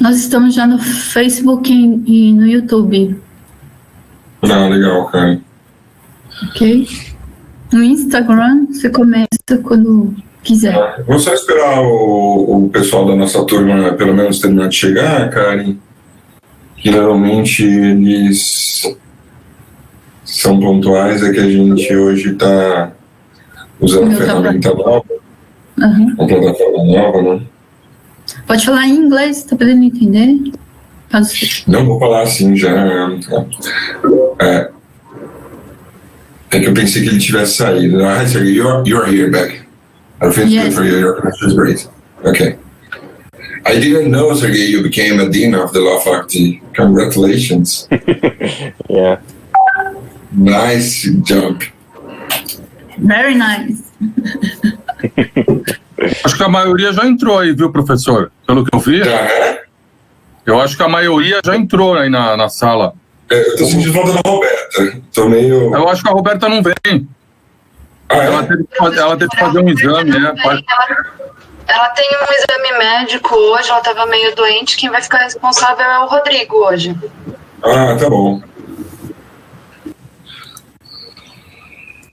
Nós estamos já no Facebook e no YouTube. Ah, legal, cara. Ok? No Instagram, você começa quando quiser. Vou só esperar o pessoal da nossa turma, pelo menos, terminar de chegar, Karen. Que geralmente eles são pontuais, é que a gente hoje está usando a ferramenta nova, uma plataforma nova, né? Pode falar em inglês, tá podendo entender? Não, vou falar assim já. É que eu pensei que ele tivesse saído. Hi, Sergey, you're here, back. Everything's good for you. Your connection is great. Okay. I didn't know, Sergey, you became a dean of the law faculty. Congratulations. Yeah. Nice jump. Very nice. Acho que a maioria já entrou aí, viu, professor? Pelo que eu vi. Já é? Eu acho que a maioria já entrou aí na sala. Eu tô sentindo falta da Roberta. Tô meio... Eu acho que a Roberta não vem. Ela teve que fazer um exame, né? Ela tem um exame médico hoje, ela tava meio doente. Quem vai ficar responsável é o Rodrigo hoje. Ah, tá bom.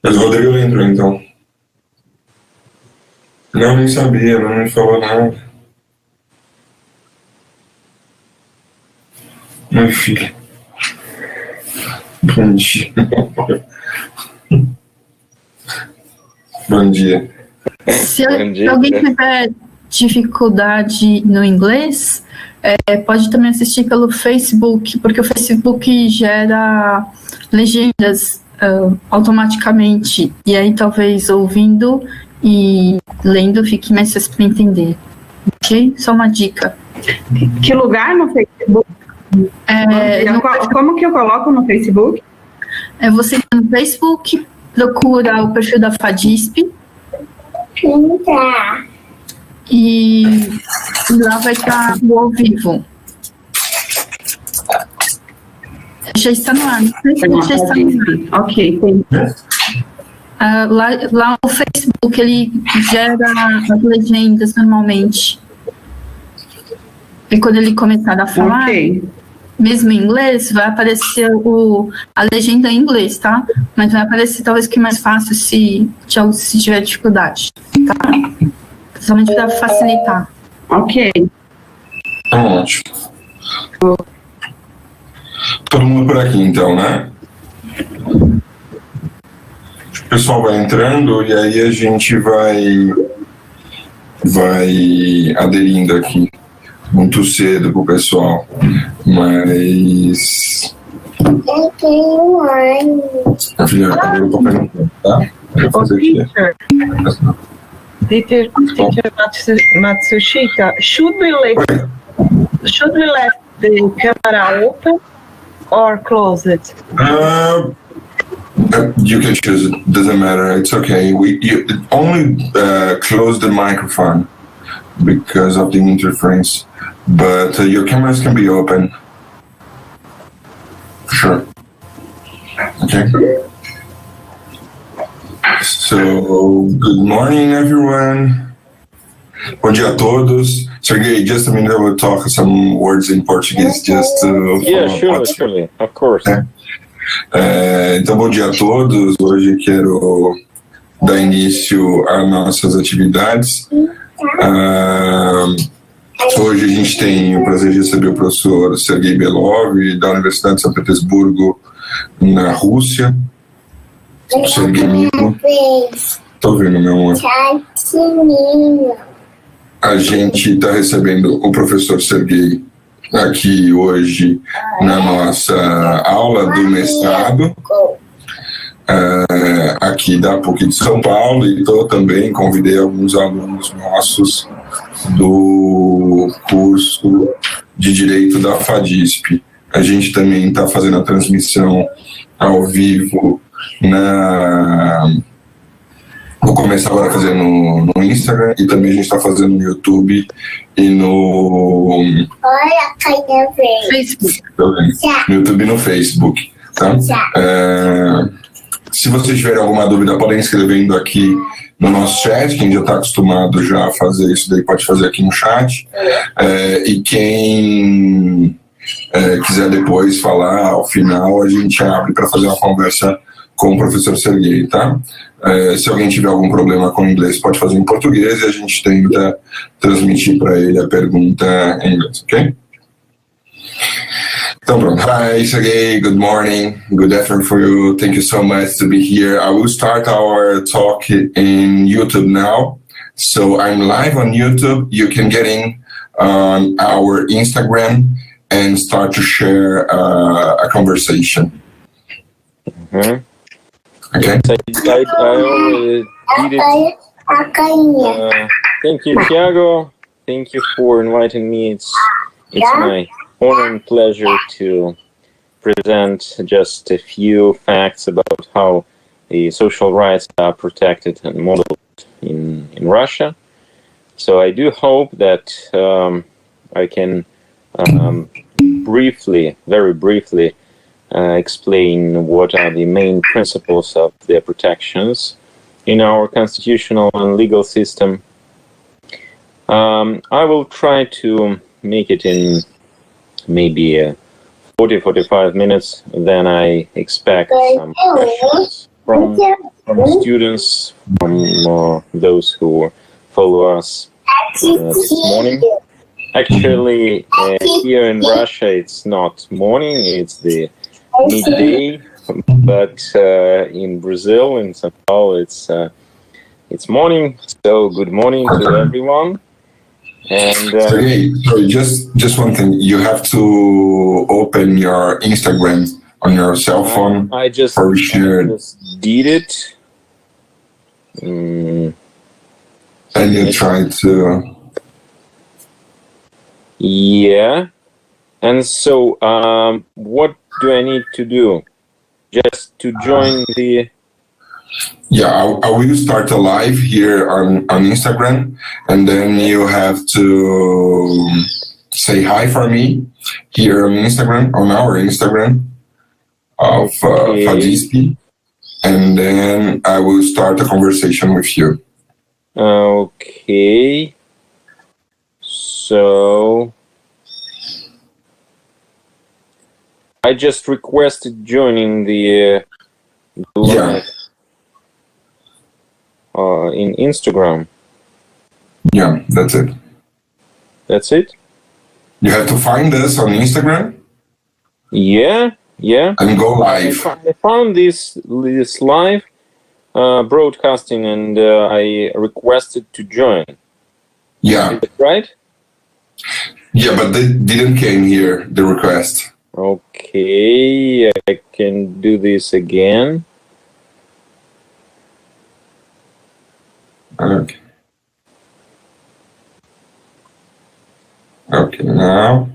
Mas o Rodrigo entrou, então. Não, nem sabia, não me falou nada. Meu filho. Bom dia. Bom dia. Se alguém tiver dificuldade no inglês, pode também assistir pelo Facebook, porque o Facebook gera legendas automaticamente, e aí talvez ouvindo e lendo fique mais fácil para entender. Ok? Só uma dica. Que lugar no Facebook? Como que eu coloco no Facebook? Você entra no Facebook, procura o perfil da FADISP. E lá vai estar o ao vivo. Já está no ar. Já está no ar. Ok, lá o Facebook ele gera as legendas normalmente. E quando ele começar a falar, mesmo em inglês, vai aparecer a legenda em inglês, tá? Mas vai aparecer talvez que mais fácil se tiver dificuldade, tá? Somente para facilitar. Ok. Ótimo. Todo mundo por aqui, então, né? O pessoal vai entrando e aí a gente vai aderindo aqui. Muito cedo pro pessoal, mas... Eu tenho A filha acabou pra perguntar, tá? Eu vou fazer aqui. Teacher Matsushita, should we let the camera open or close it? You can choose it. Doesn't matter. It's okay. You only close the microphone because of the interference. But your cameras can be open. Sure. Okay. So, good morning, everyone. Bom dia a todos. Sergey, just a minute, I will talk some words in Portuguese, just to... Yeah, surely, of course. Então, bom dia a todos. Hoje quero dar início às nossas atividades. Hoje a gente tem o prazer de receber o professor Sergey Belov, da Universidade de São Petersburgo, na Rússia. Sergey, tô vendo, meu amor. A gente está recebendo o professor Sergey aqui hoje na nossa aula do mestrado, aqui da PUC de São Paulo, e também convidei alguns alunos nossos do curso de Direito da FADISP. A gente também está fazendo a transmissão ao vivo Vou começar agora a fazer no Instagram, e também a gente está fazendo no YouTube e no Facebook. No YouTube e no Facebook, tá? Se vocês tiverem alguma dúvida, podem escrevendo aqui no nosso chat. Quem já está acostumado já a fazer isso, daí pode fazer aqui no chat. E quem quiser depois falar, ao final, a gente abre para fazer uma conversa com o professor Serguei, tá? Se alguém tiver algum problema com o inglês, pode fazer em português e a gente tenta transmitir para ele a pergunta em inglês, ok? Então, pronto. Hi, Sergey. Good morning. Good afternoon for you. Thank you so much to be here. I will start our talk in YouTube now. So I'm live on YouTube. You can get in on our Instagram and start to share a conversation. Mm-hmm. Okay. I already did it. Thank you, Thiago. Thank you for inviting me. It's my honor and pleasure to present just a few facts about how the social rights are protected and modeled in Russia. So I do hope that I can very briefly, explain what are the main principles of their protections in our constitutional and legal system. I will try to make it in maybe 40-45 minutes. Then I expect some questions from students, from those who follow us this morning. Actually, here in Russia, it's not morning, it's the midday, but in Brazil, in São Paulo, it's morning. So good morning to everyone. And Sergey, sorry, just one thing. You have to open your Instagram on your cell phone. I just did it. And you try to. Yeah. And so, what do I need to do? Just to join the... Yeah, I will start a live here on Instagram, and then you have to say hi for me here on Instagram, on our Instagram of FADISP, and then I will start a conversation with you. Okay. So I just requested joining the live in Instagram. Yeah, that's it. That's it? You have to find us on Instagram. Yeah. And go live. I found this live broadcasting, and I requested to join. Yeah. Is that right? Yeah, but they didn't came here, the request. Okay, I can do this again. Okay. Okay, now.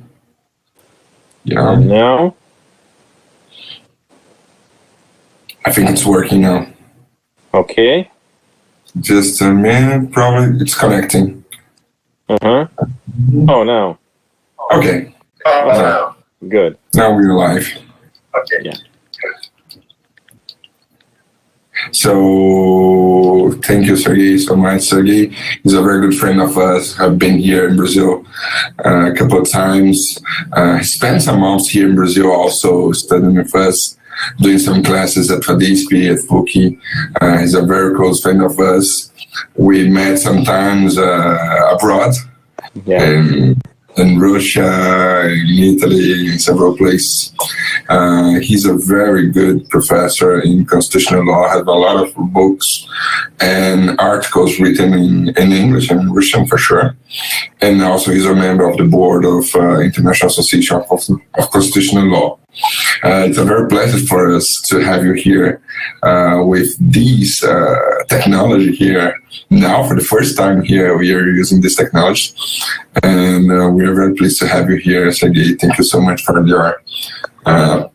Yeah. Now? I think it's working now. Okay. Just a minute, probably it's connecting. Oh, now. Okay. Now. Good. Now we're live. Okay. Yeah. So thank you, Sergey, so much. Sergey is a very good friend of us. I've been here in Brazil a couple of times. He spent some months here in Brazil also studying with us, doing some classes at FADISP, at PUC. He's a very close friend of us. We met sometimes abroad. Yeah. In Russia, in Italy, in several places. He's a very good professor in constitutional law, has a lot of books and articles written in English and Russian for sure. And also he's a member of the board of International Association of Constitutional Law. It's a very pleasure for us to have you here with these technology here. Now, for the first time here, we are using this technology. And we are very pleased to have you here, Sergey. Thank you so much for your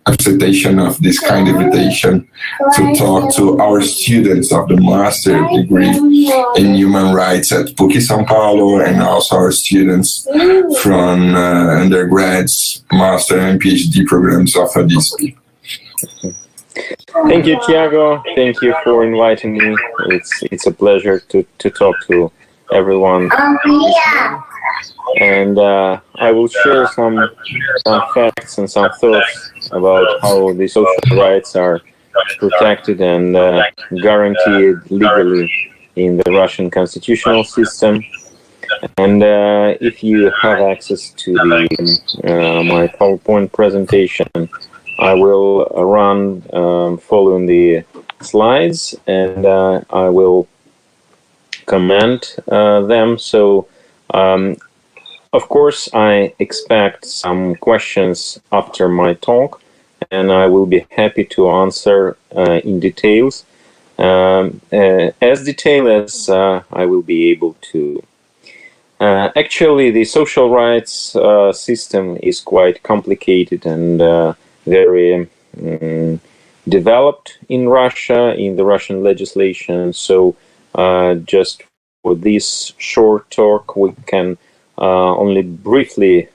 acceptation of this kind invitation to talk to our students of the master degree in human rights at PUC São Paulo, and also our students from undergrads, master and PhD programs of FADISP. Thank you, Tiago. Thank you for inviting me. It's a pleasure to talk to everyone. And I will share some facts and some thoughts about how the social rights are protected and guaranteed legally in the Russian constitutional system. And if you have access to my PowerPoint presentation, I will run following the slides, and I will comment them. So, of course, I expect some questions after my talk, and I will be happy to answer in details, as detailed as I will be able to. Actually, the social rights system is quite complicated and very developed in Russia, in the Russian legislation. So just for this short talk, we can only briefly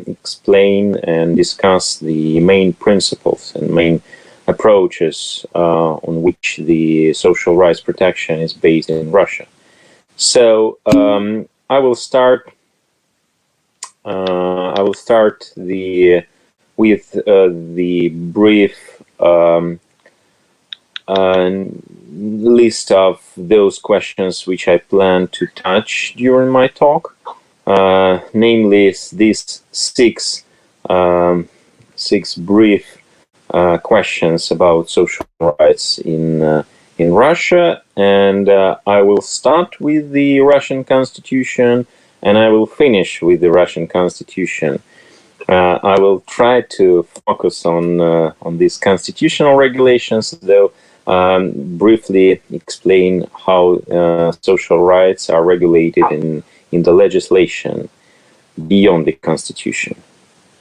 explain and discuss the main principles and main approaches on which the social rights protection is based in Russia. So I will start with the brief list of those questions which I plan to touch during my talk, namely these six brief questions about social rights in Russia, and I will start with the Russian Constitution, and I will finish with the Russian Constitution. I will try to focus on these constitutional regulations, though briefly explain how social rights are regulated in the legislation beyond the Constitution.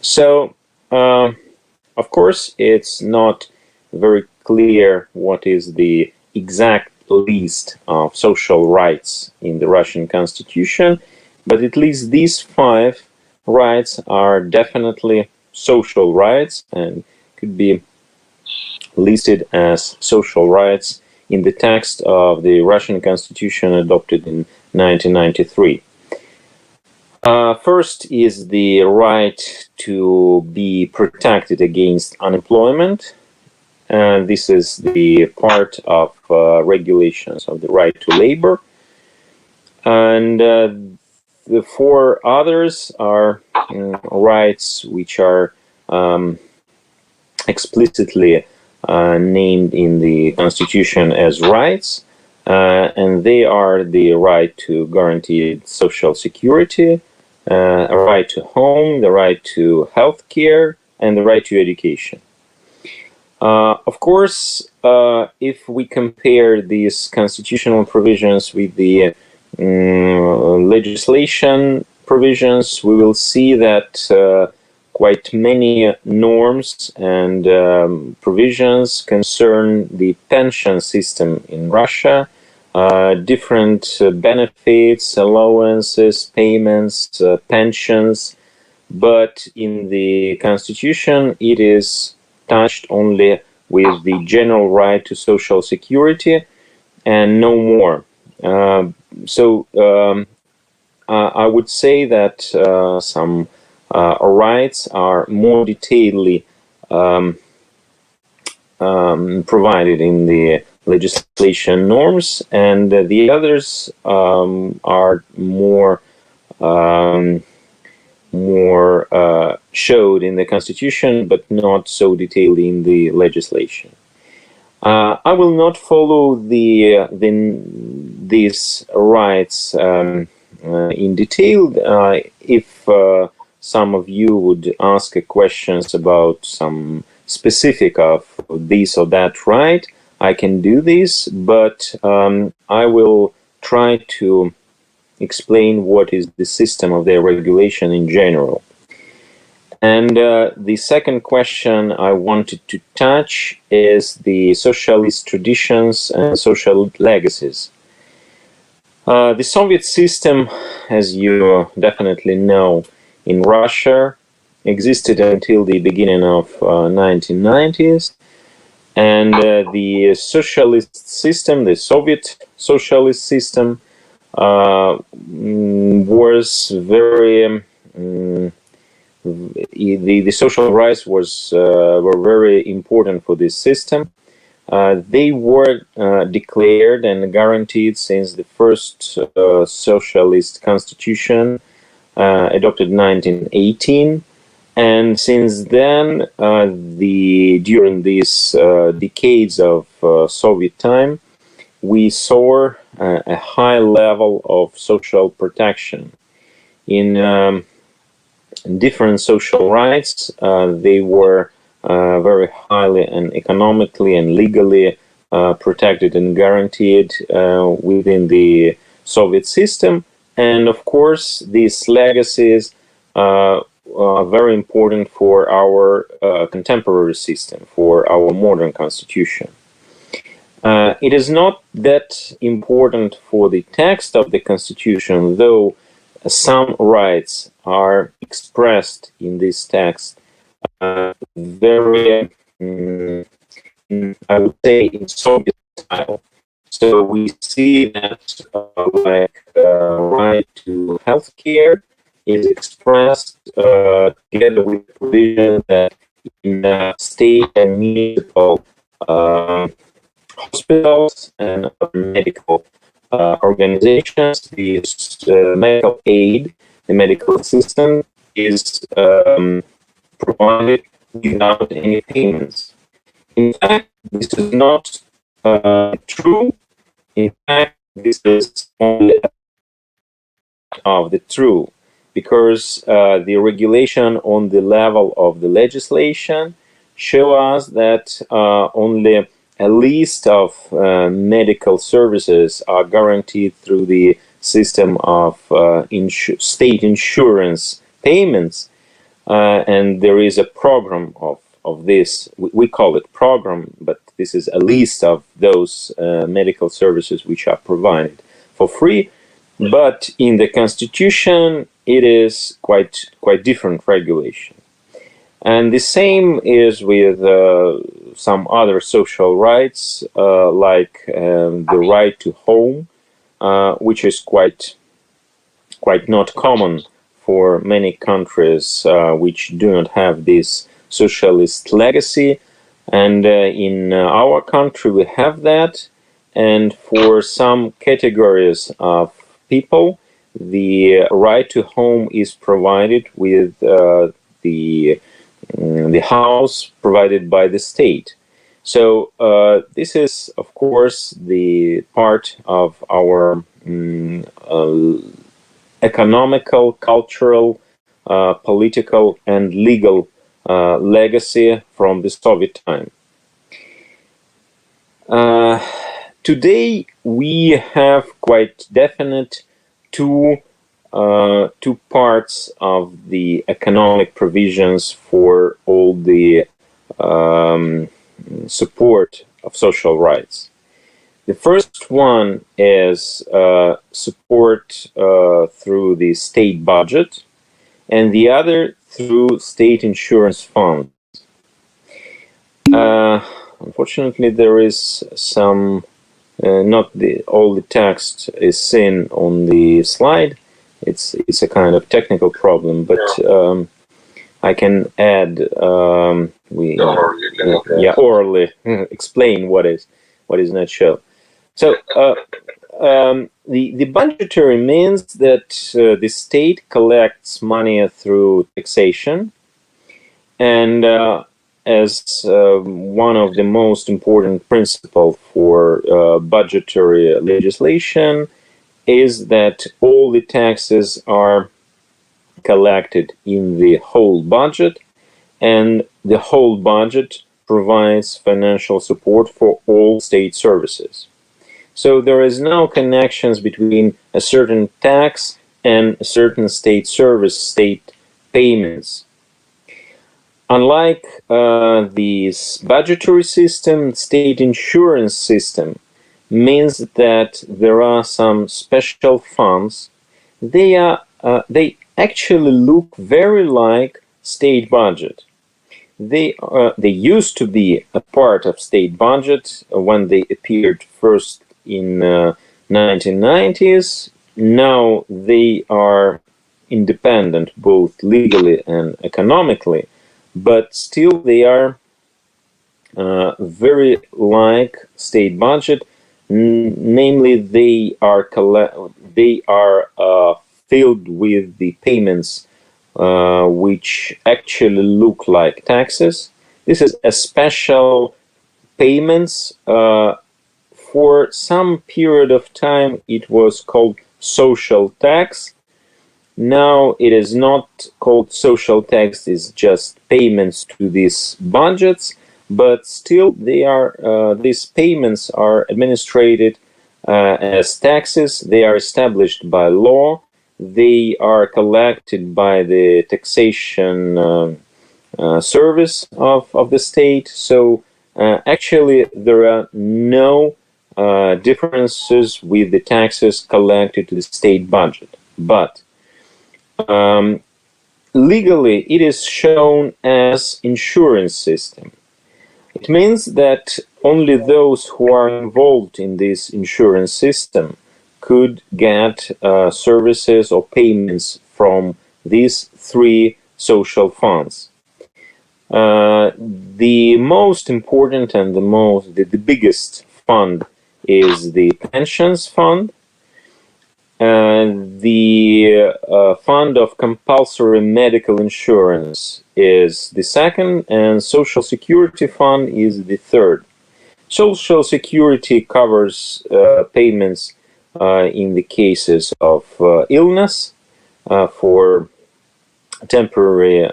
So, of course, it's not very clear what is the exact list of social rights in the Russian Constitution, but at least these 5 rights are definitely social rights and could be listed as social rights in the text of the Russian Constitution adopted in 1993. First is the right to be protected against unemployment. This is the part of regulations of the right to labor. And the 4 others are rights which are explicitly named in the Constitution as rights, and they are the right to guaranteed social security, a right to home, the right to health care, and the right to education. Of course, if we compare these constitutional provisions with the legislation provisions, we will see that quite many norms and provisions concern the pension system in Russia, different benefits, allowances, payments, pensions, but in the Constitution it is touched only with the general right to social security and no more. So I would say that some rights are more detailedly provided in the legislation norms, and the others are more showed in the Constitution, but not so detailed in the legislation. I will not follow these rights in detail. If some of you would ask questions about some specific of this or that right, I can do this, but I will try to explain what is the system of their regulation in general. And the second question I wanted to touch is the socialist traditions and social legacies. The Soviet system, as you definitely know, in Russia existed until the beginning of 1990s, And the socialist system, the Soviet socialist system, was very the social rights were very important for this system. They were declared and guaranteed since the first socialist constitution adopted in 1918. And since then, during these decades of Soviet time, we saw a high level of social protection. In different social rights, they were very highly and economically and legally protected and guaranteed within the Soviet system. And of course, these legacies are very important for our contemporary system, for our modern constitution. It is not that important for the text of the constitution, though some rights are expressed in this text very, I would say, in Soviet style. So we see that right to healthcare is expressed together with the provision that in state and municipal hospitals and medical organizations, the medical aid, the medical assistance is provided without any payments. In fact, this is not true. In fact, this is only of the true, because the regulation on the level of the legislation show us that only a list of medical services are guaranteed through the system of state insurance payments, and there is a program of this. We call it program, but this is a list of those medical services which are provided for free. But in the Constitution, it is quite different regulation. And the same is with some other social rights, like the right to home, which is quite not common for many countries which do not have this socialist legacy. And in our country, we have that. And for some categories of people, the right to home is provided with the house provided by the state. So this is, of course, the part of our economical, cultural, political, and legal legacy from the Soviet time. Today, we have quite definite two parts of the economic provisions for all the support of social rights. The first one is support through the state budget, and the other through state insurance funds. Unfortunately, there is some, all the text is seen on the slide. It's a kind of technical problem, but I can add orally explain what is not shown. So the budgetary means that the state collects money through taxation, and as one of the most important principles for budgetary legislation is that all the taxes are collected in the whole budget, and the whole budget provides financial support for all state services. So there is no connections between a certain tax and a certain state service, state payments. Unlike this budgetary system, state insurance system means that there are some special funds. They actually look very like state budget. they used to be a part of state budget when they appeared first in 1990s. Now they are independent both legally and economically, but still they are very like state budget. Namely, they are filled with the payments which actually look like taxes. This is a special payments. For some period of time it was called social tax. Now it is not called social tax, it's just payments to these budgets, but still they are these payments are administrated as taxes. They are established by law. They are collected by the taxation service of the state. So actually there are no differences with the taxes collected to the state budget. But legally it is shown as insurance system. It means that only those who are involved in this insurance system could get services or payments from these three social funds. The most important and the biggest fund is the pensions fund. The fund of compulsory medical insurance is the second, and social security fund is the third. Social security covers payments in the cases of illness, for temporary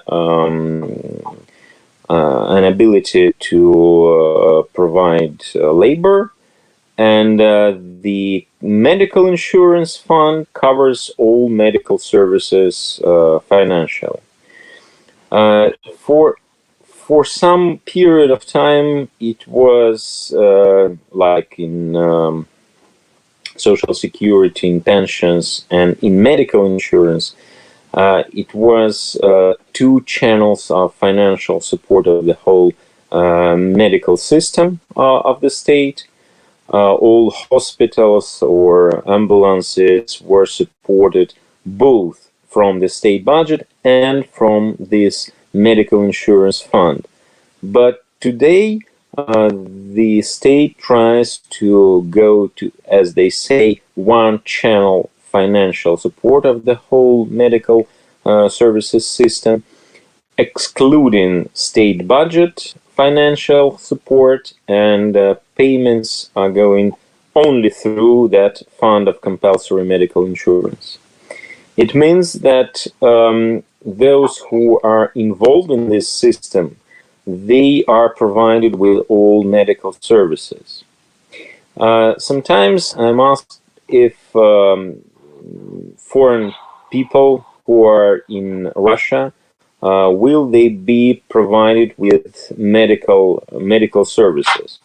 inability to provide labor, and the medical insurance fund covers all medical services financially. For some period of time, it was like in social security, in pensions, and in medical insurance, it was two channels of financial support of the whole medical system of the state. All hospitals or ambulances were supported both from the state budget and from this medical insurance fund. But today, the state tries to go to, as they say, one channel financial support of the whole medical services system, excluding state budget financial support, and payments are going only through that fund of compulsory medical insurance. It means that those who are involved in this system, they are provided with all medical services. Sometimes I'm asked if foreign people who are in Russia, will they be provided with medical services?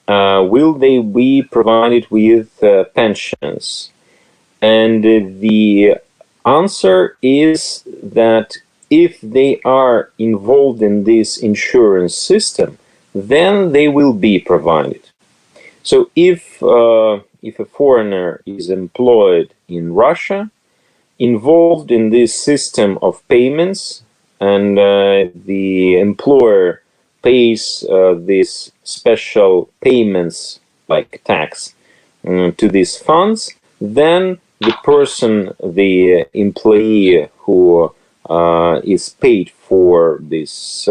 Will they be provided with pensions? And the answer is that if they are involved in this insurance system, then they will be provided. So if a foreigner is employed in Russia, involved in this system of payments, and the employer pays these special payments like tax to these funds, then the person, the employee who is paid for these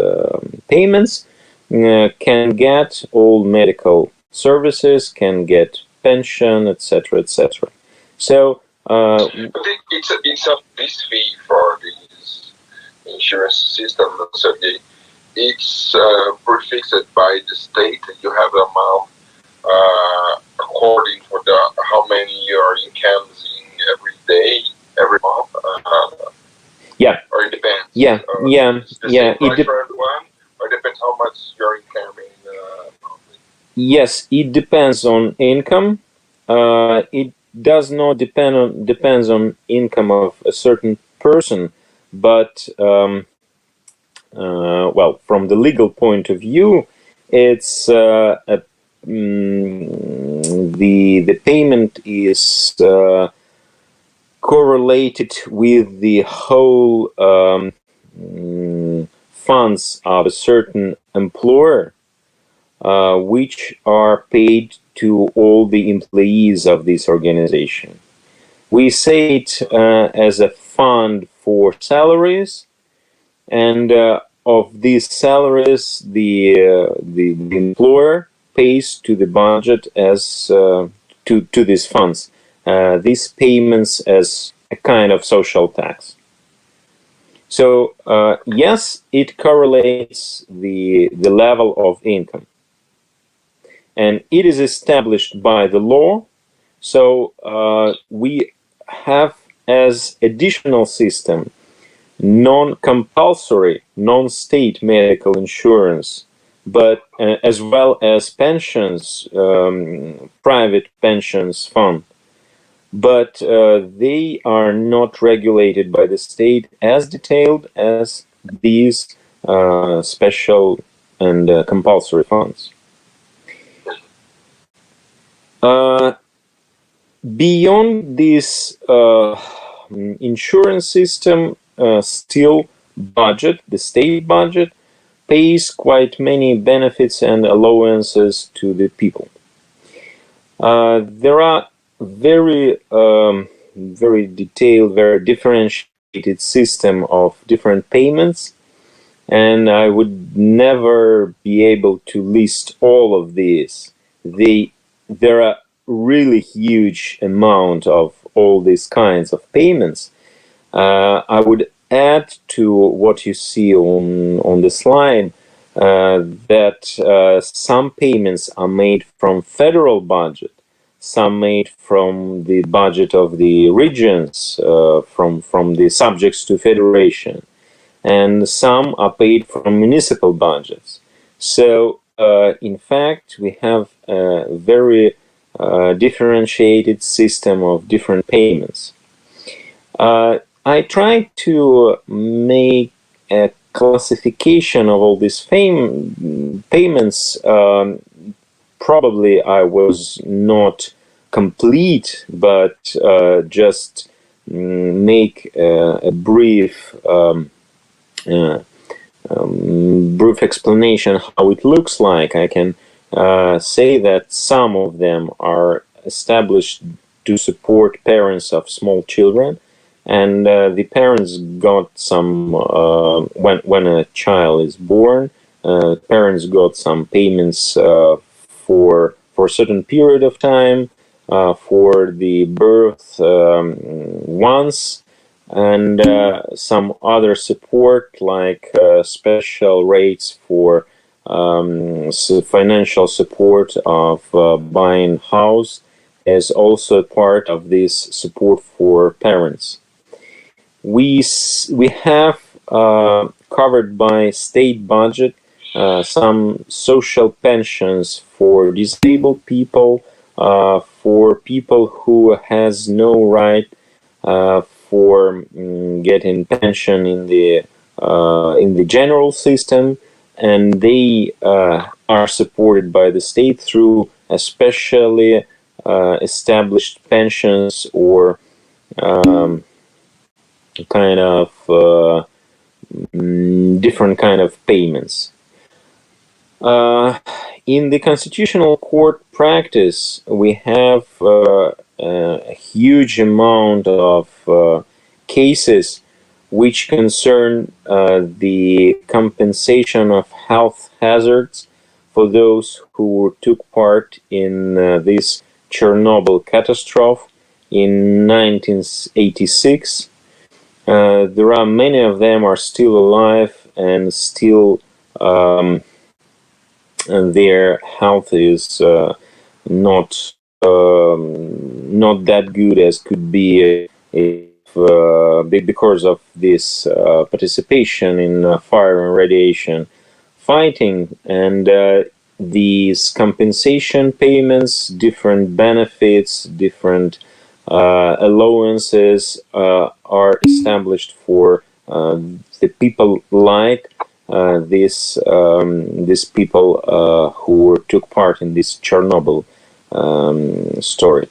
payments can get all medical services, can get pension, etc., etc. So it's a base fee for this insurance system. So it's prefixed by the state. You have an amount according to how many your incomes in every day, every month. Yeah. Or it depends. Yeah. It for everyone, or depends how much your income in monthly. Yes, it depends on income. It does not depends on income of a certain person, but well, from the legal point of view, it's the payment is correlated with the whole funds of a certain employer, which are paid to all the employees of this organization. We say it as a fund for salaries, and of these salaries, the employer pays to the budget as to these funds. These payments as a kind of social tax. So yes, it correlates the level of income, and it is established by the law. So we have as additional system non-compulsory, non-state medical insurance, but as well as pensions, private pensions fund. But they are not regulated by the state as detailed as these special and compulsory funds. Beyond this insurance system, still the state budget pays quite many benefits and allowances to the people. There are very detailed, very differentiated system of different payments, and I would never be able to list all of these. There are really huge amount of all these kinds of payments. I would add to what you see on the slide that some payments are made from federal budget, some made from the budget of the regions, from the subjects to federation, and some are paid from municipal budgets. So in fact, we have a very differentiated system of different payments. I tried to make a classification of all these payments. Probably I was not complete, but just make a brief explanation how it looks like. I can say that some of them are established to support parents of small children, and the parents got some when a child is born. Parents got some payments for a certain period of time for the birth once, and some other support like special rates for financial support of buying house is also part of this support for parents. We have covered by state budget some social pensions for disabled people, for people who has no right for getting pension in the general system, and they are supported by the state through especially established pensions or kind of different kind of payments. In the constitutional court practice, we have a huge amount of cases which concern the compensation of health hazards for those who took part in this Chernobyl catastrophe in 1986. There are many of them are still alive and still and their health is not that good as could be if because of this participation in fire and radiation fighting, and these compensation payments, different benefits, different allowances are established for the people like these people who took part in this Chernobyl story.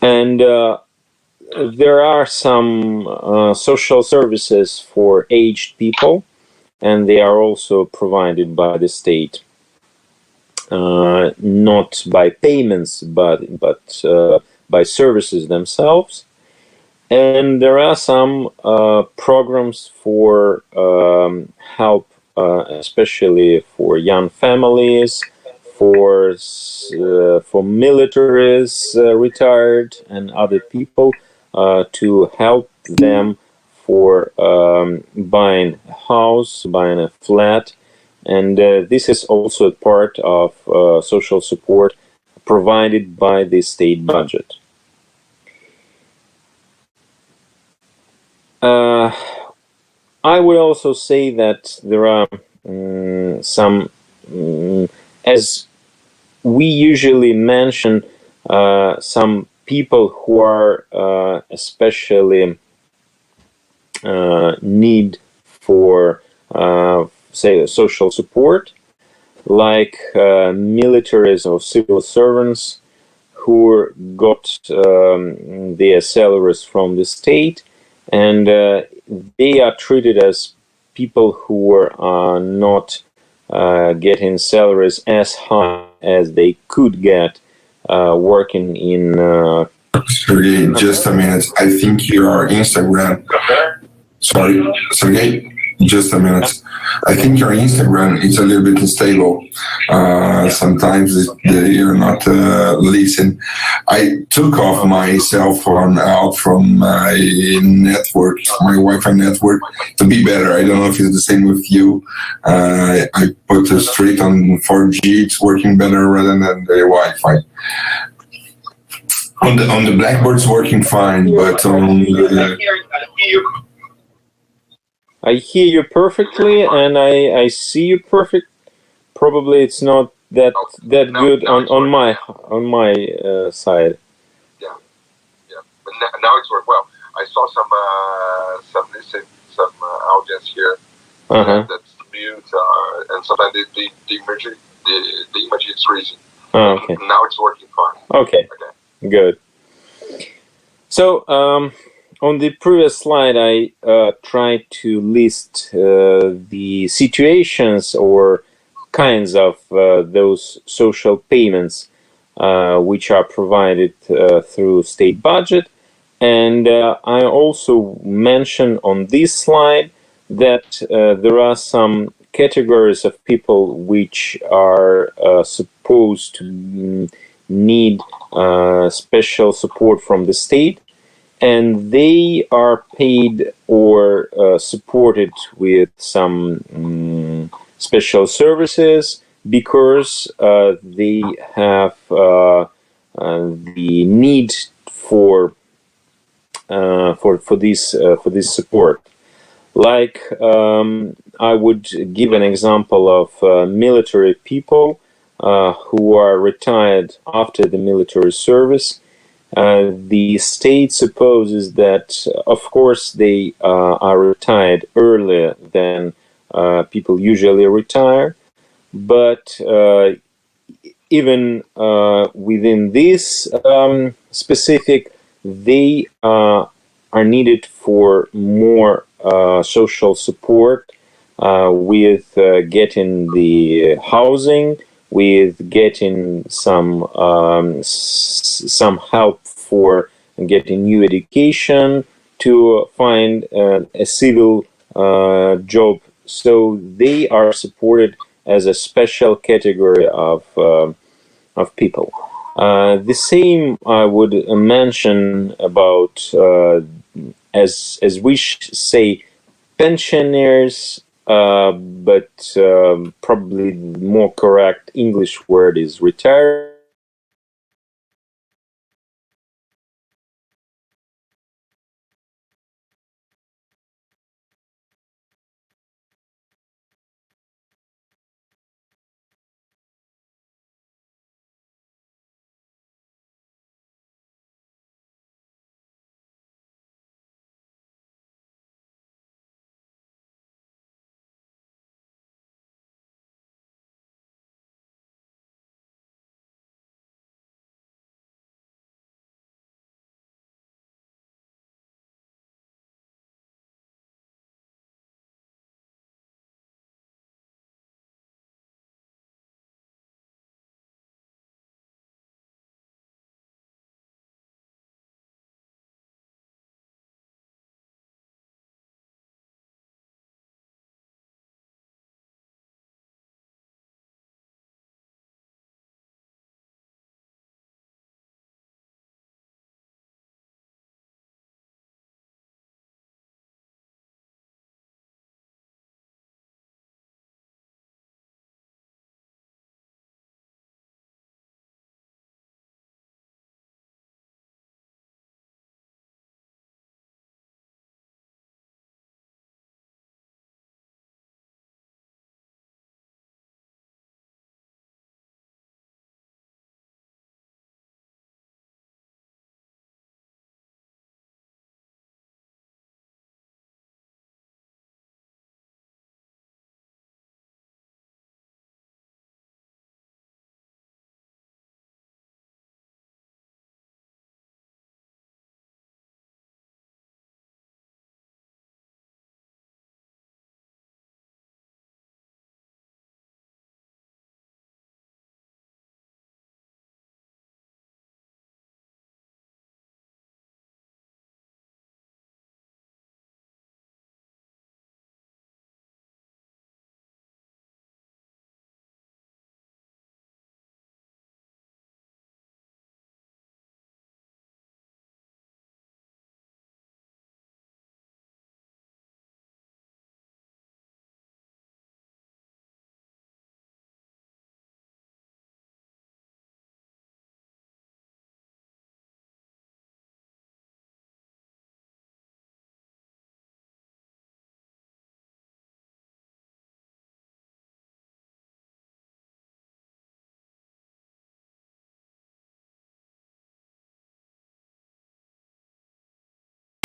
And there are some social services for aged people, and they are also provided by the state, not by payments, but by services themselves. And there are some programs for help, especially for young families, for militaries, retired, and other people, to help them for buying a house, buying a flat. And this is also a part of social support provided by the state budget. I would also say that there are some, as we usually mention, some people who are especially need for, say, social support, like militaries or civil servants who got their salaries from the state, and they are treated as people who are not getting salaries as high as they could get working in. Sergey, just a minute. I think your Instagram. Sorry, Sergey, just a minute. I think your Instagram is a little bit unstable. Sometimes you're not listening. I took off my cell phone out from my network, my Wi-Fi network, to be better. I don't know if it's the same with you. I put it straight on 4G. It's working better rather than the Wi-Fi. On the Blackboard, it's working fine, but on the... I hear you perfectly, and I see you perfect. Probably it's not that good on my side. Yeah, but now it's working well. I saw some audience here that's mute, and sometimes the image is freezing. Oh, okay. Now it's working fine. Okay. Good. So, on the previous slide, I tried to list the situations or kinds of those social payments which are provided through state budget. And I also mentioned on this slide that there are some categories of people which are supposed to need special support from the state, and they are paid or supported with some special services because they have the need for this support. Like I would give an example of military people who are retired after the military service. The state supposes that, of course, they are retired earlier than people usually retire, but even within this specific, they are needed for more social support with getting the housing, with getting some help for getting new education, to find a civil job. So they are supported as a special category of people. The same I would mention about, as we say, pensioners, but probably the more correct English word is retired.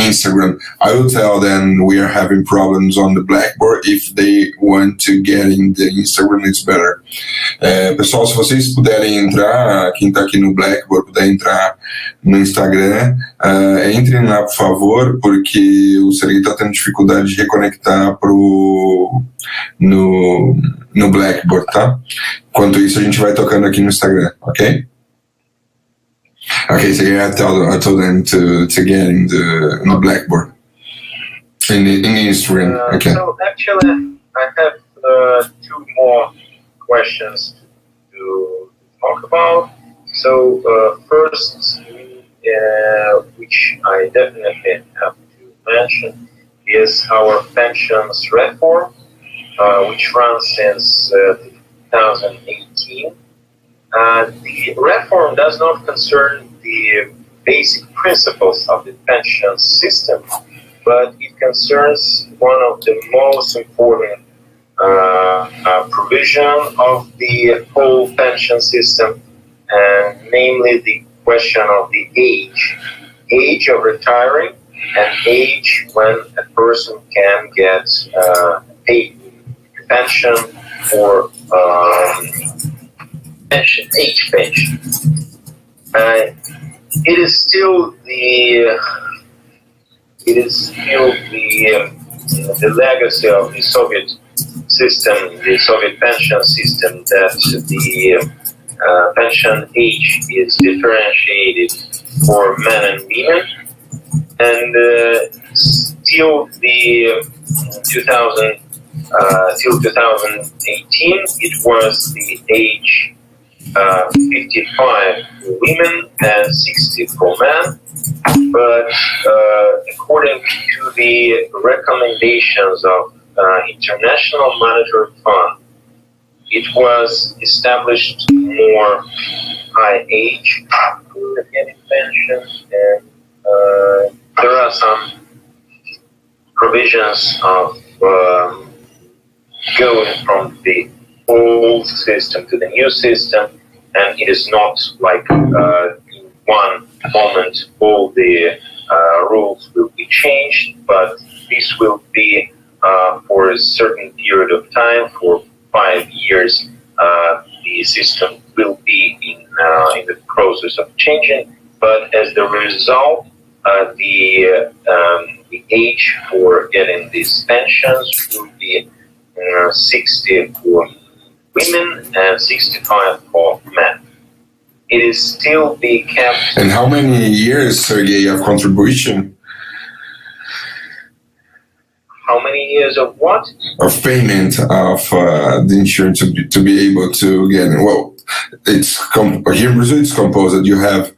Instagram, I will tell them we are having problems on the Blackboard. If they want to get in the Instagram, it's better. Pessoal, se vocês puderem entrar, quem está aqui no Blackboard puder entrar no Instagram, entrem lá, por favor, porque o Sergei está tendo dificuldade de reconectar no Blackboard, tá? Enquanto isso, a gente vai tocando aqui no Instagram, ok? Okay, so yeah, I told them to get in the Blackboard, in the Instagram. Okay. So actually, I have 2 more questions to talk about. So first, which I definitely have to mention, is our pensions reform, which runs since 2018. The reform does not concern the basic principles of the pension system, but it concerns one of the most important provision of the whole pension system, and namely the question of the age of retiring and age when a person can get paid pension or age pension. It is still the legacy of the Soviet system, the Soviet pension system, that the pension age is differentiated for men and women, and still the 2018 it was the age 55 for women and 60 for men, but according to the recommendations of International Monetary Fund, it was established more high age for getting pensions, and there are some provisions of going from the old system to the new system, and it is not like in one moment all the rules will be changed, but this will be for a certain period of time, for 5 years. The system will be in the process of changing, but as the result, the age for getting these pensions will be 60 for women and 65 for men. It is still being kept. And how many years, Sergei, of contribution? How many years of what? Of payment of the insurance to be able to get it. Well, it's here in Brazil. It's composed that you have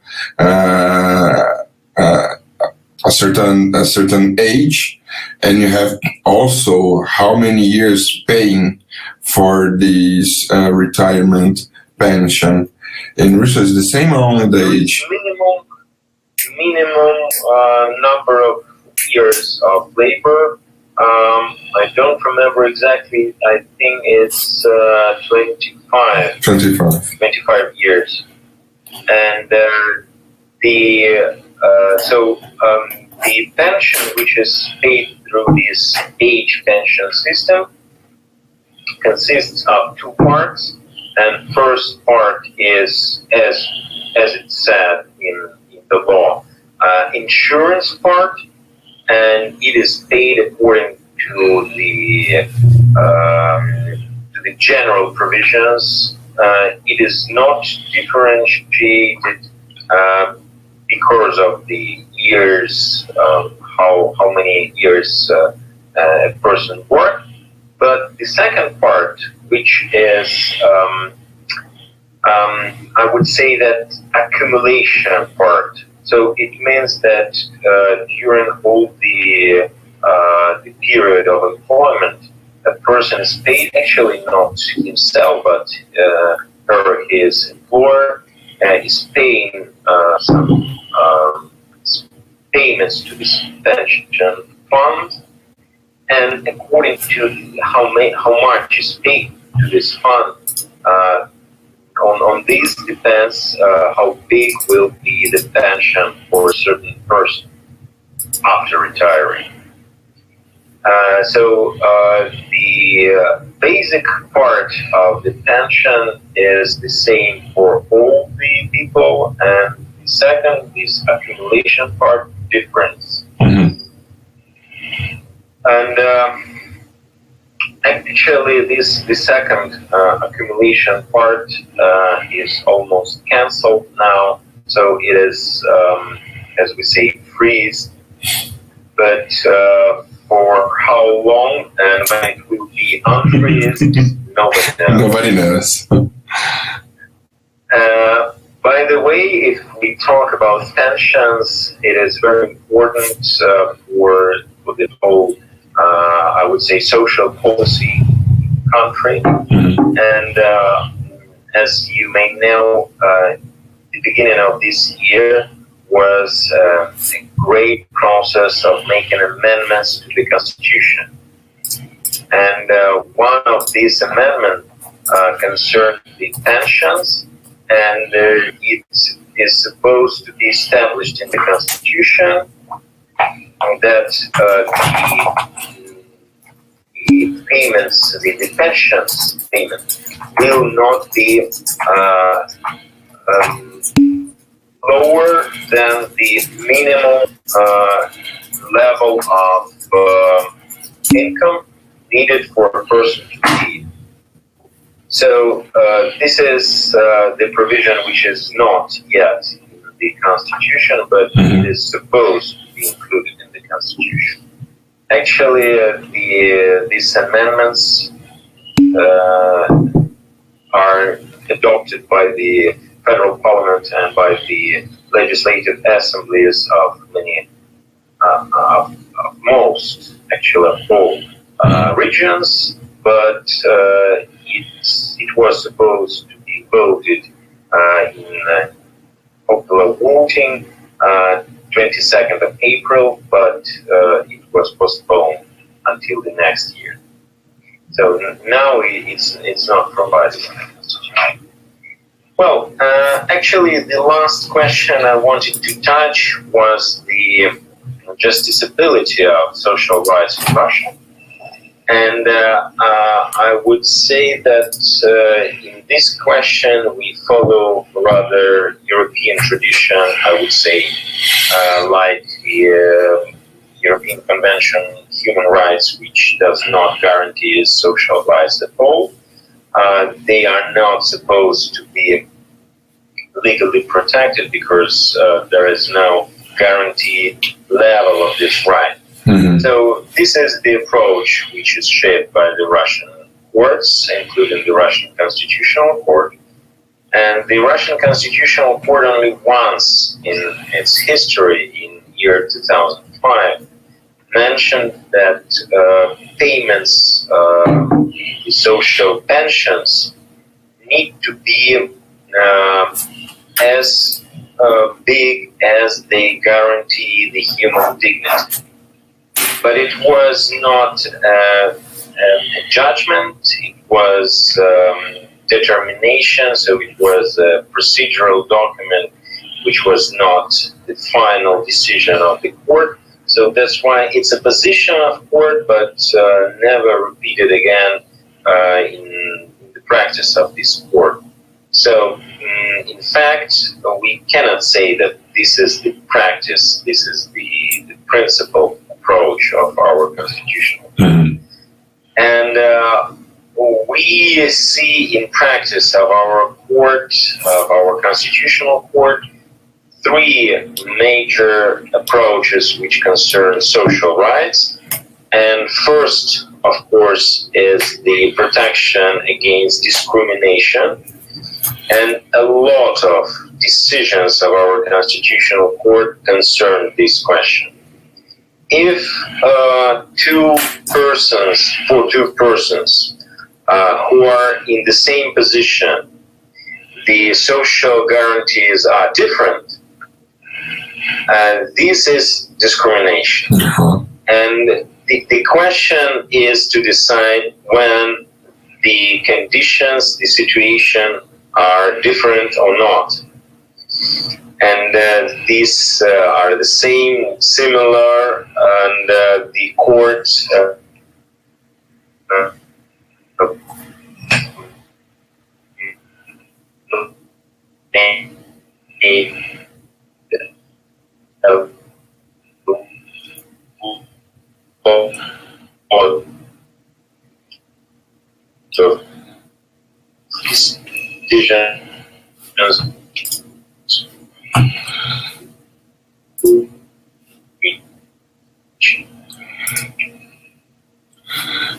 a certain age, and you have also how many years paying for this retirement pension. In Russia, it's the same or only the age? Minimum number of years of labor. I don't remember exactly. I think it's 25. 25 years. And the pension, which is paid through this age pension system, consists of 2 parts. And first part is, as it said in the law, insurance part, and it is paid according to the general provisions. It is not differentiated because of the years, how many years a person worked. But the second part, which is, I would say that accumulation part. So it means that during all the period of employment, a person is paid, actually not himself, but his employer is paying some payments to this pension fund, and according to how much is paid to this fund, on this depends how big will be the pension for a certain person after retiring. The basic part of the pension is the same for all the people, and the second is accumulation part difference. And actually, the second accumulation part is almost cancelled now, so it is, as we say, freeze. But for how long and when it will be unfreezed, nobody knows. By the way, if we talk about pensions, it is very important for the whole, I would say, social policy country. And as you may know, the beginning of this year was a great process of making amendments to the Constitution. And one of these amendments concerned the pensions, and it is supposed to be established in the Constitution that the payments, the pensions payment, will not be lower than the minimum level of income needed for a person to be. So this is the provision which is not yet in the Constitution, but it is supposed to be included in the Constitution. Actually, these amendments are adopted by the Federal Parliament and by the legislative assemblies of many, of most, actually of all regions, but it was supposed to be voted in popular voting 22nd of April, but it was postponed until the next year. So now it's not provided in the Constitution. Well, actually, the last question I wanted to touch was the justiciability of social rights in Russia. And I would say that in this question we follow rather European tradition, I would say, like the European Convention on Human Rights, which does not guarantee social rights at all. They are not supposed to be legally protected because there is no guaranteed level of this right. So this is the approach which is shaped by the Russian courts, including the Russian Constitutional Court. And the Russian Constitutional Court only once in its history, in year 2005, mentioned that payments, the social pensions, need to be as big as they guarantee the human dignity. But it was not a judgment, it was determination, so it was a procedural document which was not the final decision of the court. So that's why it's a position of court, but never repeated again in the practice of this court. So, in fact, we cannot say that this is the practice, this is the principle approach of our constitutional court. And we see in practice of our court, of our constitutional court, three major approaches which concern social rights. And first, of course, is the protection against discrimination. And a lot of decisions of our constitutional court concern this question. If two persons who are in the same position, the social guarantees are different, this is discrimination. And the question is to decide when the conditions, the situation are different or not. And these are the same, similar and the courts so decisions.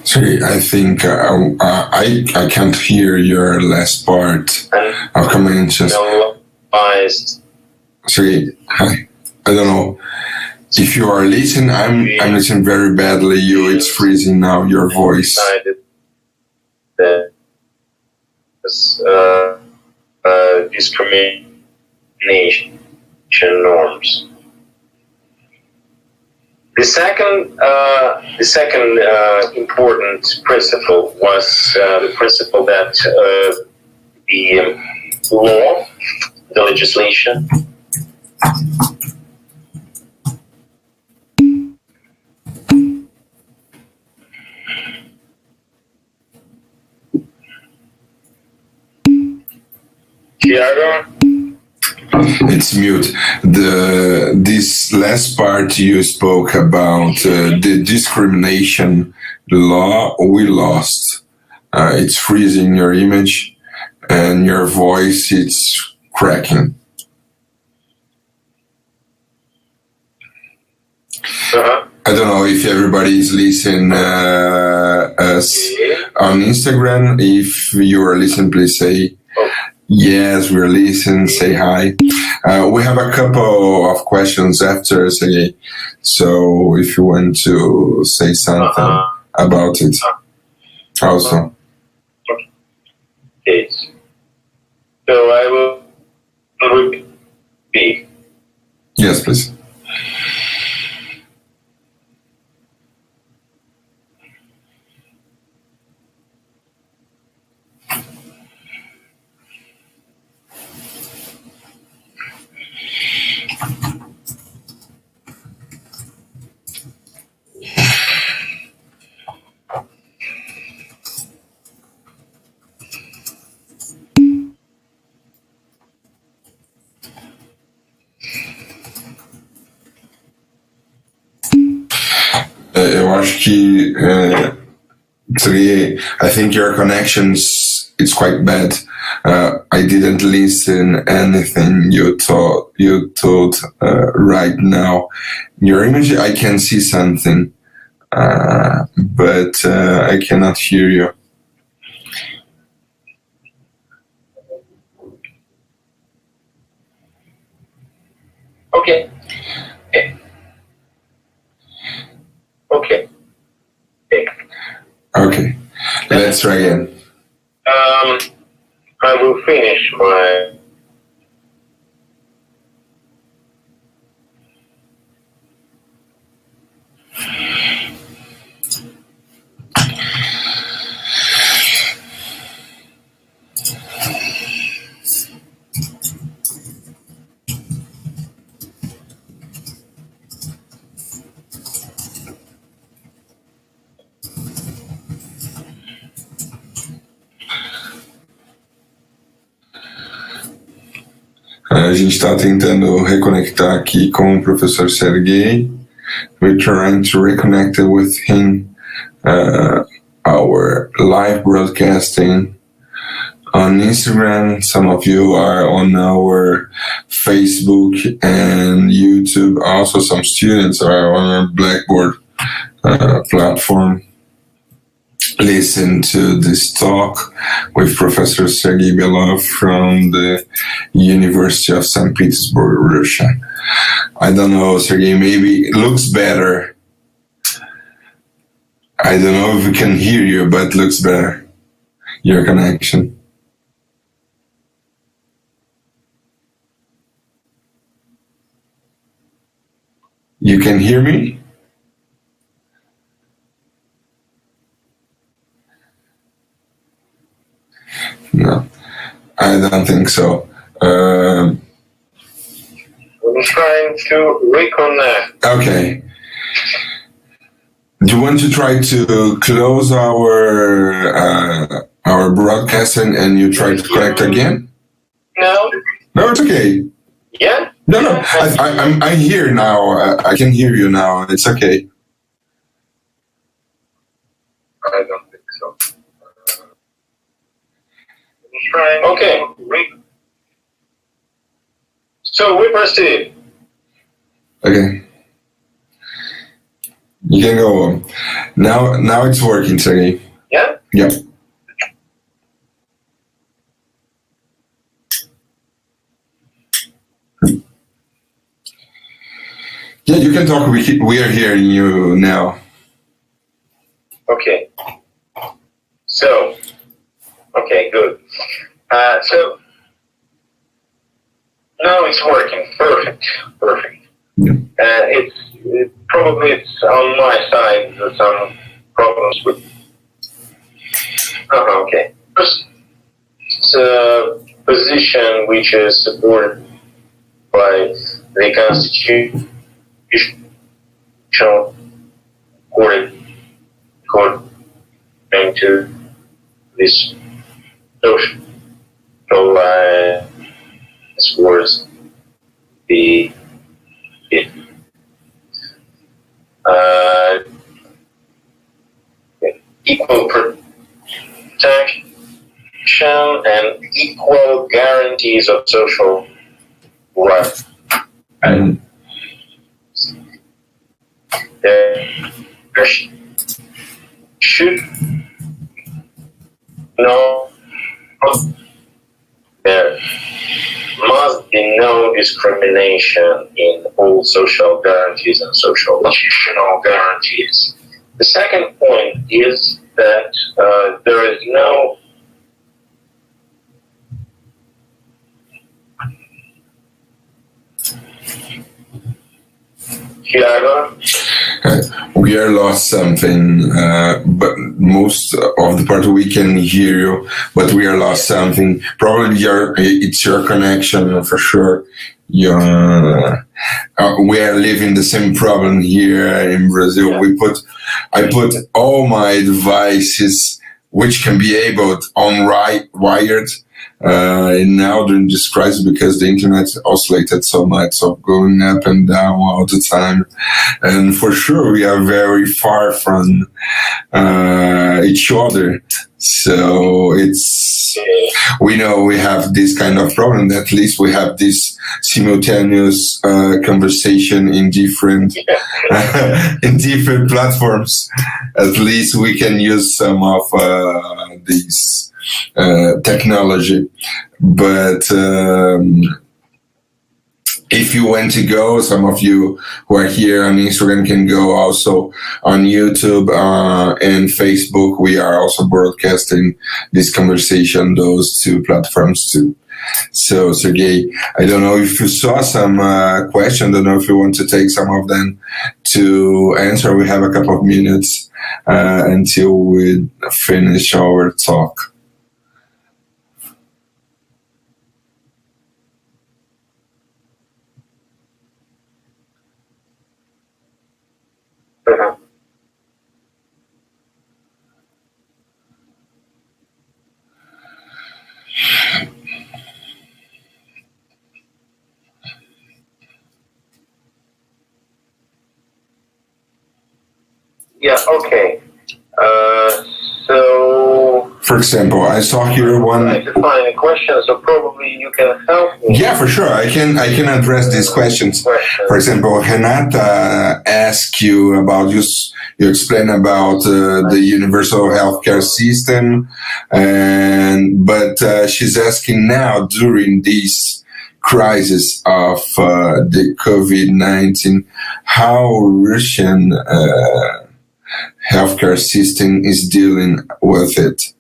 Sorry, I think I can't hear your last part of comments. Sorry, I don't know if you are listening. I'm listening very badly. It's freezing now. Your voice. Discrimination norms. The second important principle was the principle that the law, the legislation, It's mute. This last part you spoke about the discrimination law, we lost. It's freezing your image and your voice, it's cracking. I don't know if everybody is listening us on Instagram. If you are listening, please say yes, we're listening, say hi. We have a couple of questions after, Sergey. So if you want to say something about it also. Okay. So I will repeat. Yes, please. Eu acho que I think your connections is quite bad. I didn't listen anything you told right now. Your image, I can see something, but I cannot hear you. Okay. Okay, let's try again. I will finish my A gente está tentando reconectar aqui com o professor Sergey. We're trying to reconnect with him. Our live broadcasting on Instagram. Some of you are on our Facebook and YouTube. Also, some students are on our Blackboard platform. Listen to this talk with Professor Sergey Belov from the University of St. Petersburg, Russia. I don't know, Sergey, maybe it looks better. I don't know if we can hear you, but it looks better. Your connection. You can hear me? No, I don't think so. I'm trying to reconnect. Okay. Do you want to try to close our broadcast and you try to connect again? No. No, it's okay. Yeah? No. I'm here now. I can hear you now. It's okay. I don't think so. Okay. So we proceed. Okay. You can go on. Now it's working, Sergey. Yeah? Yeah. Yeah, you can talk. We are hearing you now. Okay. So, okay, good. So, now it's working. Perfect. Yeah. Probably it's on my side. There's some problems with. Okay. First, it's a position which is supported by the Constitutional Court according to this social towards the equal protection and equal guarantees of social rights. And there should there must be no discrimination in all social guarantees and social institutional guarantees. The second point is that there is no We are lost something, but most of the part we can hear you, but we are lost something. Probably it's your connection for sure. We are living the same problem here in Brazil. Yeah. I put all my devices which can be able on wired. And now during this crisis, because the internet oscillated so much, so going up and down all the time, and for sure we are very far from each other. So we know we have this kind of problem. At least we have this simultaneous conversation in different platforms. At least we can use some of these technology. But if you want to go, some of you who are here on Instagram can go also on YouTube and Facebook. We are also broadcasting this conversation, those two platforms too. So, Sergey, I don't know if you saw some questions. I don't know if you want to take some of them to answer. We have a couple of minutes until we finish our talk. Yeah, okay. So... For example, I saw here one... I can find a question, so probably you can help me. Yeah, for sure. I can address these questions. For example, Renata asked you about, you explain about the universal healthcare system, but she's asking now during this crisis of the COVID-19, how Russian healthcare system is dealing with it.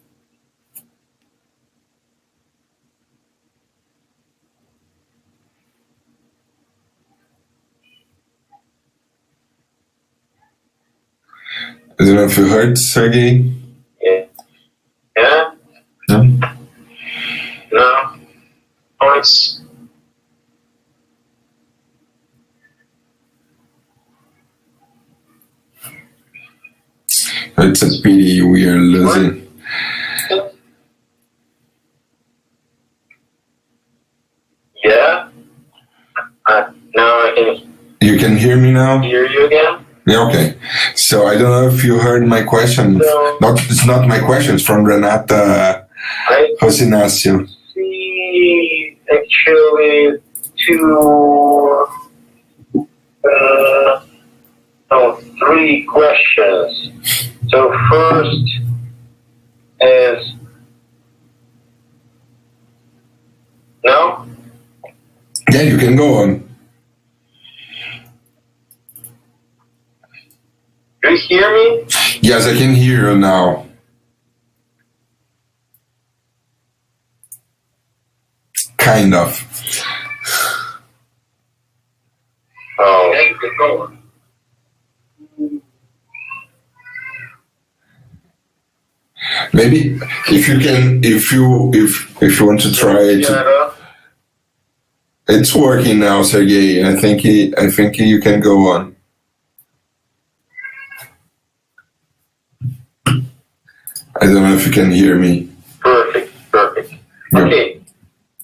I don't know if you heard, Sergey? Yeah. Yeah? No? No. Oh, it's... It's a pity we are losing. Yeah. Now I can. You can hear me now? Hear you again? Yeah, okay. So I don't know if you heard my question. It's not my question. It's from Renata Josinacio. See, actually, three questions. So first is no. Yeah, you can go on. Do you hear me? Yes, I can hear you now. Kind of. Oh. Maybe if you want to try it. It's working now, Sergey. I think you can go on. I don't know if you can hear me. Perfect. Okay.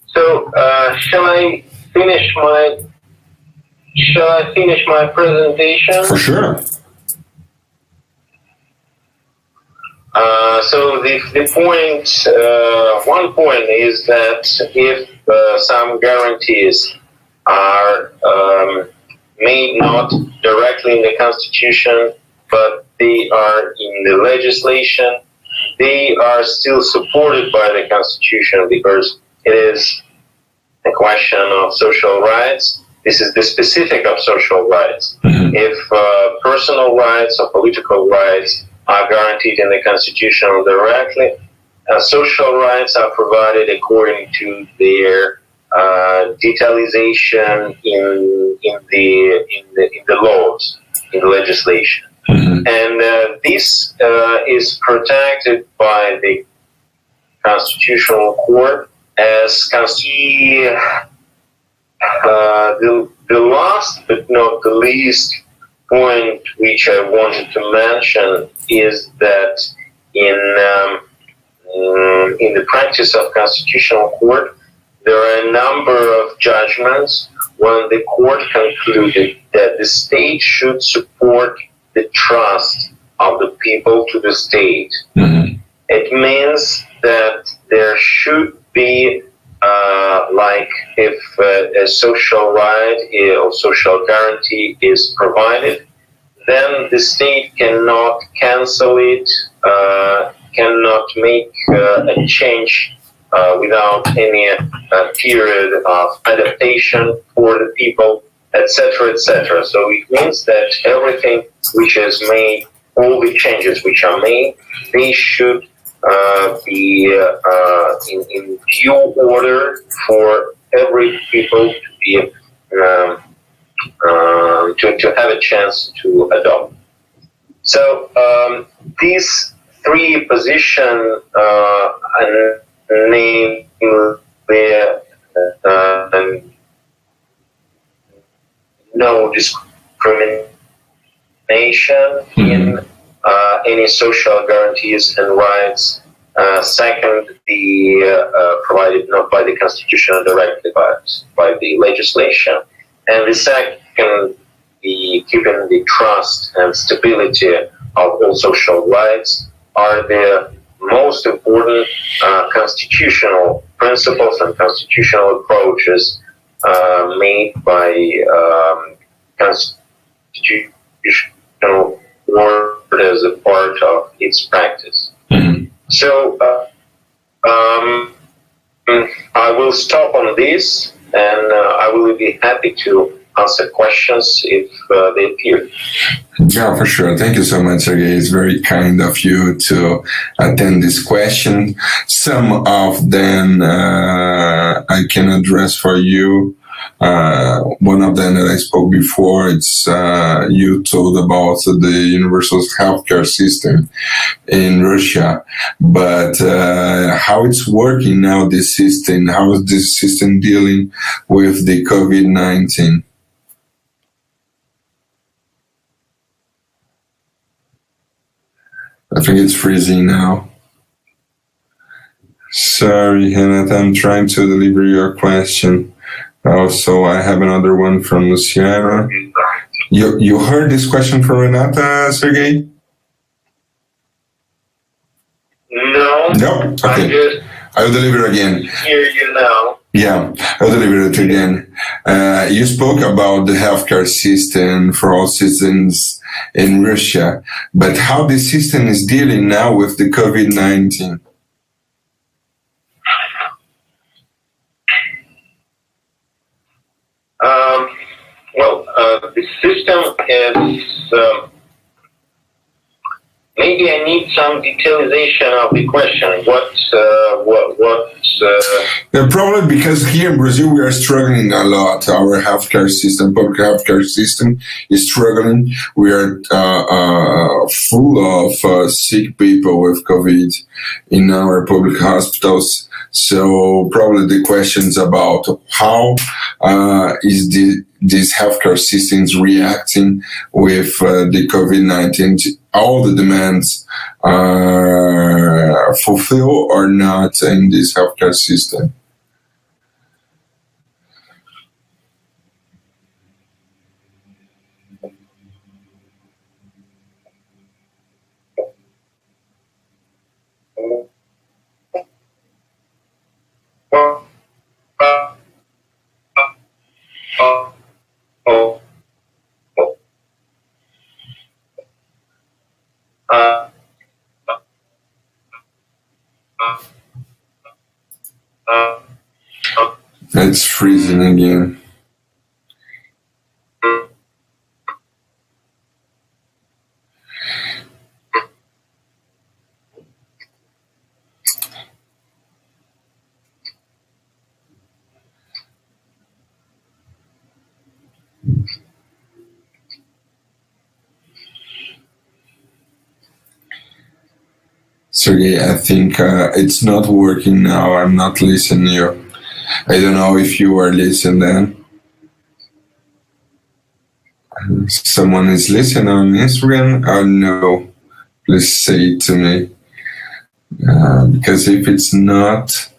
So, shall I finish my presentation? For sure. So the point, one point is that if some guarantees are made not directly in the Constitution, but they are in the legislation, they are still supported by the Constitution because it is a question of social rights. This is the specific of social rights. Mm-hmm. If personal rights or political rights are guaranteed in the Constitution directly, social rights are provided according to their detailization in the laws, in the legislation. Mm-hmm. And this is protected by the Constitutional Court as the last but not the least point which I wanted to mention is that in the practice of Constitutional Court, there are a number of judgments when the court concluded that the state should support the trust of the people to the state. Mm-hmm. It means that there should be, like if a social right or social guarantee is provided, then the state cannot cancel it, cannot make a change without any period of adaptation for the people, etc., etc. So it means that everything which is made, all the changes which are made, they should be in due order for every people to be to have a chance to adopt. So these three positions, namely no discrimination in any social guarantees and rights. Second, the provided not by the Constitution directly, but by the legislation. And the second, the keeping the trust and stability of all social rights are the most important constitutional principles and constitutional approaches made by constitutional court as a part of its practice. Mm-hmm. So I will stop on this, and I will be happy to answer questions if they appear. Yeah, for sure. Thank you so much, Sergey. It's very kind of you to attend this question. Some of them I can address for you. One of them that I spoke before, it's you told about the universal healthcare system in Russia, but how it's working now, this system, how is this system dealing with the COVID-19? I think it's freezing now. Sorry, Hannah, I'm trying to deliver your question. Also, I have another one from Luciana. You heard this question from Renata, Sergey? No. No? Okay. I'll deliver again. Hear you now. Yeah, I'll deliver it again. You spoke about the healthcare system for all citizens in Russia, but how the system is dealing now with the COVID-19? The system is. Maybe I need some detailization of the question. Probably because here in Brazil we are struggling a lot. Our healthcare system, public healthcare system, is struggling. We are full of sick people with COVID in our public hospitals. So probably the questions about how is these healthcare systems reacting with the COVID-19. All the demands are fulfilled or not in this healthcare system. It's freezing again. Sergey, I think it's not working now. I'm not listening to you. I don't know if you are listening then. Someone is listening on Instagram? Oh no, please say it to me. Because if it's not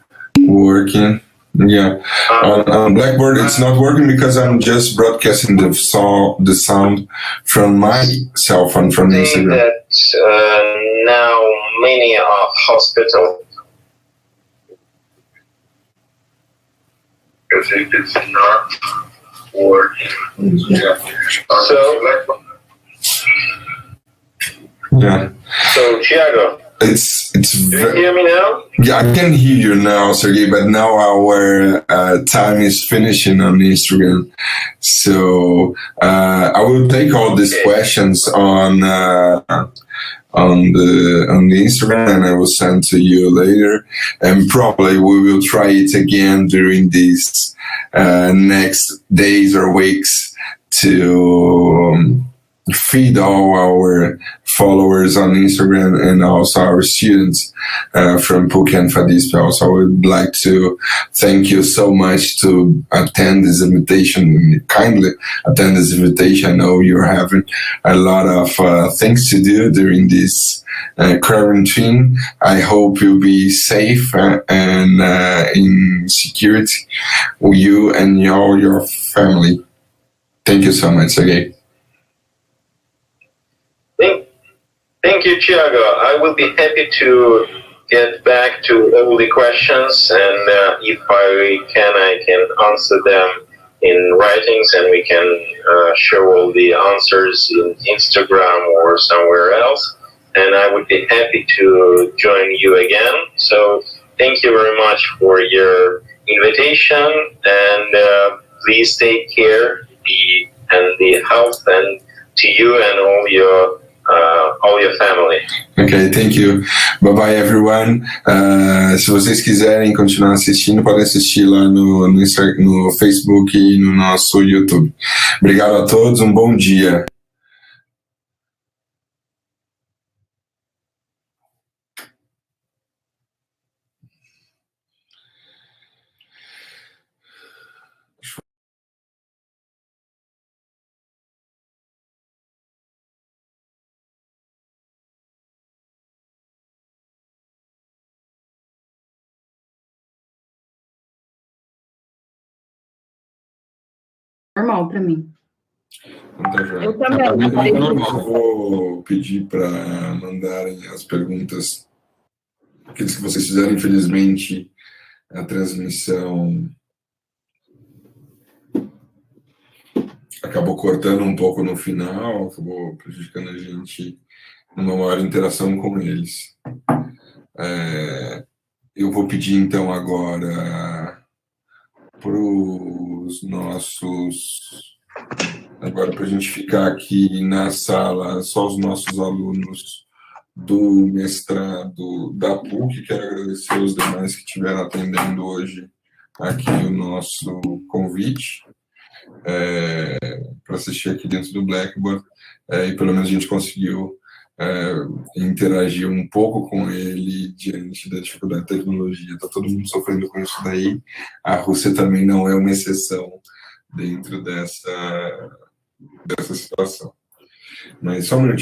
working, yeah, on Blackboard it's not working because I'm just broadcasting the sound from my cell phone from Instagram. That now many are hospitals. Because if it's not working, yeah. So Thiago, it's do you hear me now? Yeah, I can hear you now, Sergey, but now our time is finishing on Instagram. So I will take all these questions on the Instagram and I will send to you later. And probably we will try it again during these next days or weeks to feed all our followers on Instagram and also our students from PUC and FADISP. Also, I would like to thank you so much to attend this invitation, kindly attend this invitation. I know you're having a lot of things to do during this quarantine. I hope you'll be safe and in security, you and all your family. Thank you so much, Sergey. Thank you, Thiago. I will be happy to get back to all the questions, and if I can answer them in writings, and we can show all the answers in Instagram or somewhere else. And I would be happy to join you again. So thank you very much for your invitation, and please take care and the health, and to you and all your family. Ok, thank you. Bye bye, everyone. Se vocês quiserem continuar assistindo, podem assistir lá no Facebook e no nosso YouTube. Obrigado a todos, um bom dia. normal para mim. Eu também. Eu vou pedir para mandarem as perguntas, aqueles que vocês fizeram. Infelizmente, a transmissão acabou cortando um pouco no final, acabou prejudicando a gente numa maior interação com eles. Eu vou pedir, então, agora para os nossos... Agora, para a gente ficar aqui na sala, só os nossos alunos do mestrado da PUC. Quero agradecer os demais que estiveram atendendo hoje aqui o nosso convite para assistir aqui dentro do Blackboard, e pelo menos a gente conseguiu interagir um pouco com ele diante da dificuldade da tecnologia. Está todo mundo sofrendo com isso daí. A Rússia também não é uma exceção dentro dessa situação. Mas só um minutinho.